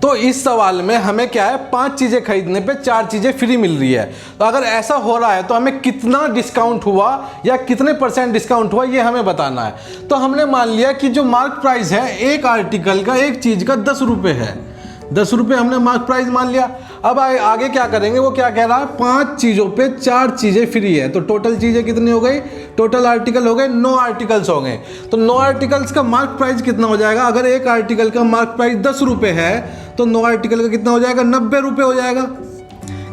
तो इस सवाल में हमें क्या है, 5 चीज़ें खरीदने पे 4 चीज़ें फ्री मिल रही है। तो अगर ऐसा हो रहा है तो हमें कितना डिस्काउंट हुआ या कितने % डिस्काउंट हुआ ये हमें बताना है। तो हमने मान लिया कि जो मार्क प्राइस है एक आर्टिकल का, एक चीज़ का 10 रुपये है, 10 रुपये हमने मार्क प्राइस मान लिया। अब आगे क्या करेंगे, वो क्या कह रहा है, 5 चीज़ों पे 4 चीज़ें फ्री है। तो टोटल चीज़ें कितनी हो गई, टोटल आर्टिकल हो गए 9 आर्टिकल्स हो गए। तो 9 आर्टिकल्स का मार्क प्राइस कितना हो जाएगा, अगर एक आर्टिकल का मार्क प्राइस 10 रुपये है तो 9 आर्टिकल का कितना हो जाएगा, 90 रुपये हो जाएगा।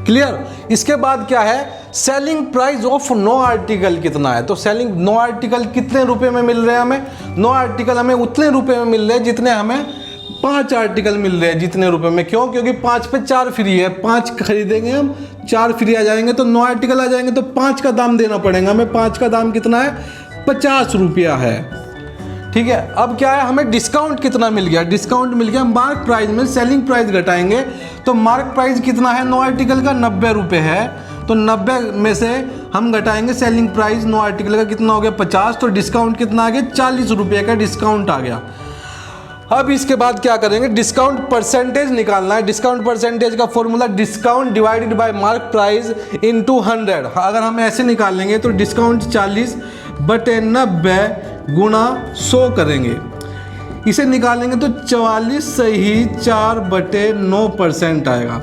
क्लियर। इसके बाद क्या है, सेलिंग प्राइस ऑफ 9 आर्टिकल कितना है। तो सेलिंग 9 आर्टिकल कितने रुपए में मिल रहे हैं हमें, 9 आर्टिकल हमें उतने रुपए में मिल रहे हैं जितने हमें 5 आर्टिकल मिल रहे हैं जितने रुपए में। क्यों, क्योंकि 5 पे 4 फ्री है, 5 खरीदेंगे हम 4 फ्री आ जाएंगे, तो 9 आर्टिकल आ जाएंगे, तो 5 का दाम देना पड़ेगा हमें। 5 का दाम कितना है, 50 रुपया है। ठीक है। अब क्या है, हमें डिस्काउंट कितना मिल गया, डिस्काउंट मिल गया मार्क प्राइस में सेलिंग प्राइस घटाएंगे तो मार्क प्राइस कितना है 9 आर्टिकल का, 90 रुपये है। तो 90 में से हम घटाएंगे सेलिंग प्राइस 9 आर्टिकल का, कितना हो गया 50। तो डिस्काउंट कितना आ गया, 40 रुपये का डिस्काउंट आ गया। अब इसके बाद क्या करेंगे, डिस्काउंट परसेंटेज निकालना है। डिस्काउंट परसेंटेज का formula discount divided by mark price into 100। अगर हम ऐसे निकालेंगे तो डिस्काउंट 40 बटे 90 गुणा 100 करेंगे। इसे निकालेंगे तो 44 सही 4 बटे 9% आएगा।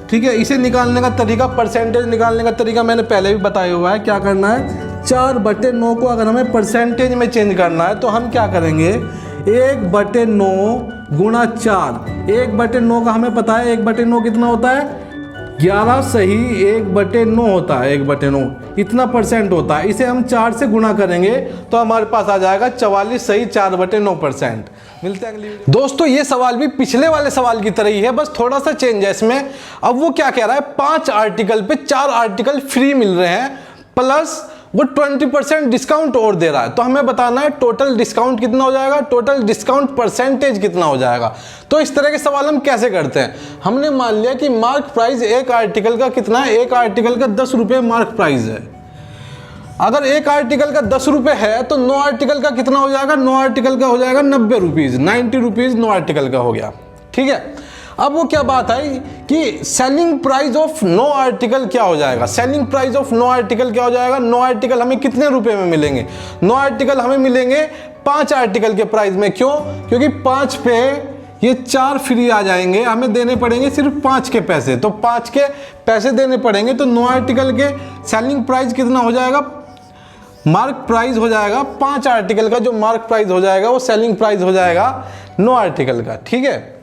ठीक है। इसे निकालने का तरीका, परसेंटेज निकालने का तरीका मैंने पहले भी बताया हुआ है। क्या करना है, 4 बटे 9 को अगर हमें परसेंटेज में चेंज करना है तो हम क्या करेंगे, 1 बटे 9 गुणा 4। 1 बटे 9 का हमें पता है, 1 बटे 9 कितना होता है, 11 सही 1 बटे 9 होता है। 1 बटे 9 इतना % होता है। इसे हम 4 से गुणा करेंगे तो हमारे पास आ जाएगा 44 सही 4 बटे 9%। मिलते हैं अगली वीडियो। दोस्तों ये सवाल भी पिछले वाले सवाल की तरह ही है, बस थोड़ा सा चेंज है इसमें। अब वो क्या कह रहा है, 5 आर्टिकल पे 4 आर्टिकल फ्री मिल रहे हैं, प्लस वो 20% डिस्काउंट और दे रहा है। तो हमें बताना है टोटल डिस्काउंट कितना हो जाएगा, टोटल डिस्काउंट परसेंटेज कितना हो जाएगा। तो इस तरह के सवाल हम कैसे करते हैं, हमने मान लिया कि मार्क प्राइस एक आर्टिकल का कितना है, एक आर्टिकल का 10 रुपये मार्क प्राइस है। अगर एक आर्टिकल का 10 रुपये है तो 9 आर्टिकल का कितना हो जाएगा, 9 आर्टिकल का हो जाएगा 90 रुपीज़, 90 रुपीज़ 9 आर्टिकल का हो गया। ठीक है। अब वो क्या बात है कि सेलिंग प्राइस ऑफ 9 आर्टिकल क्या हो जाएगा, सेलिंग प्राइस ऑफ 9 आर्टिकल क्या हो जाएगा। 9 आर्टिकल हमें कितने रुपए में मिलेंगे, 9 आर्टिकल हमें मिलेंगे 5 आर्टिकल के प्राइस में। क्यों, क्योंकि 5 पे ये 4 फ्री आ जाएंगे, हमें देने पड़ेंगे सिर्फ 5 के पैसे। तो 5 के पैसे देने पड़ेंगे, तो 9 आर्टिकल के सेलिंग प्राइस कितना हो जाएगा, मार्क प्राइस हो जाएगा 5 आर्टिकल का जो मार्क प्राइस हो जाएगा वो सेलिंग प्राइस हो जाएगा 9 आर्टिकल का। ठीक है।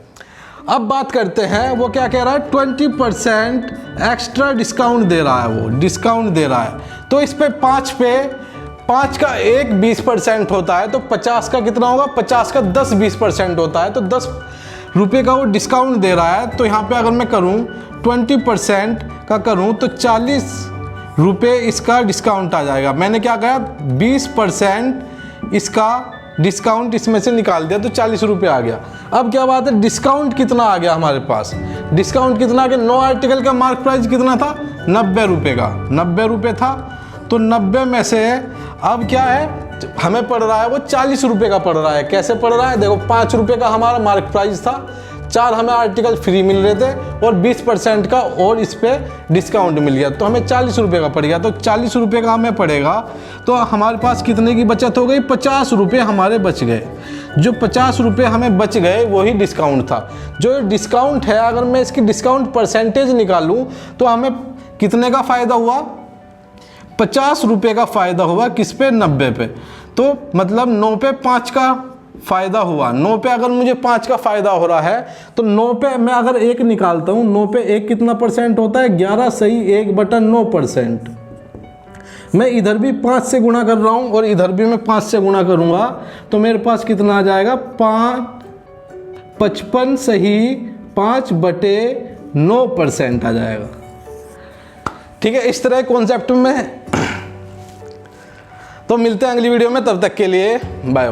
अब बात करते हैं, वो क्या कह रहा है, 20% एक्स्ट्रा डिस्काउंट दे रहा है, वो डिस्काउंट दे रहा है। तो इस पे 5 का एक 20% होता है, तो 50 का कितना होगा, 50 का 10-20% होता है। तो 10 रुपये का वो डिस्काउंट दे रहा है। तो यहाँ पे अगर मैं करूँ 20% का करूँ तो 40 रुपये इसका डिस्काउंट आ जाएगा। मैंने क्या कहा, 20% इसका डिस्काउंट इसमें से निकाल दिया तो 40 रुपये आ गया। अब क्या बात है, डिस्काउंट कितना आ गया हमारे पास, डिस्काउंट कितना आ गया, 9 आर्टिकल का मार्क प्राइस कितना था, 90 रुपये का, 90 रुपये था। तो 90 में से अब क्या है, हमें पड़ रहा है वो 40 रुपये का पड़ रहा है। कैसे पड़ रहा है, देखो 5 रुपये का हमारा मार्क प्राइस था, 4 हमें आर्टिकल फ्री मिल रहे थे और 20% का और इस पर डिस्काउंट मिल गया, तो हमें 40 रुपये का पड़ गया। तो 40 रुपये का हमें पड़ेगा, तो हमारे पास कितने की बचत हो गई, 50 रुपये हमारे बच गए। जो 50 रुपये हमें बच गए वही डिस्काउंट था। जो डिस्काउंट है, अगर मैं इसकी डिस्काउंट परसेंटेज निकालूं तो हमें कितने का फ़ायदा हुआ, 50 रुपये का फ़ायदा हुआ। किस पे, 90 पे। तो मतलब 9 पे 5 का फ़ायदा हुआ। 9 पे अगर मुझे 5 का फ़ायदा हो रहा है तो 9 पे मैं अगर 1 निकालता हूँ, 9 पे 1 कितना % होता है, 11 सही 1/9%। मैं इधर भी 5 से गुणा कर रहा हूँ और इधर भी मैं 5 से गुणा करूँगा तो मेरे पास कितना आ जाएगा, 55 सही 5/9% आ जाएगा। ठीक है। इस तरह कॉन्सेप्ट में तो मिलते हैं अगली वीडियो में, तब तक के लिए बाय बाय।